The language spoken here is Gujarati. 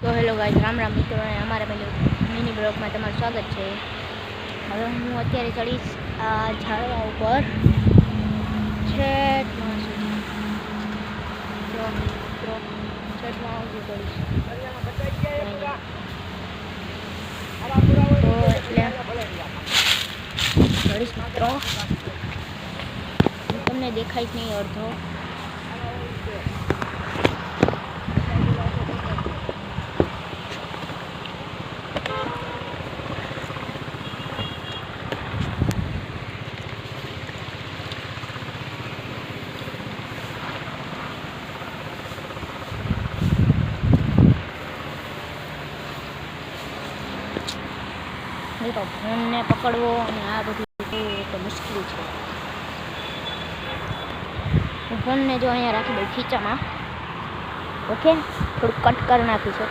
તો હેલો ગાઈઝ, રામ રામ મિત્રો, અને અમારા મિની બ્લોગમાં તમારું સ્વાગત છે. હવે હું અત્યારે ચડીશ આ ઝાડવા ઉપર છેટમાં સુધી. તો મિત્રો છેટમાં સુધી ચડીશ તો એટલે ચડીશ મિત્રો. તમને દેખાય જ નહીં અડધો. તો ફોનને પકડવો અને આ બધું તો મુશ્કેલ છે. હું ફોનને જો અહીંયા રાખી દઉં ખીચામાં. ઓકે, થોડુંક કટ કરી નાખીશું.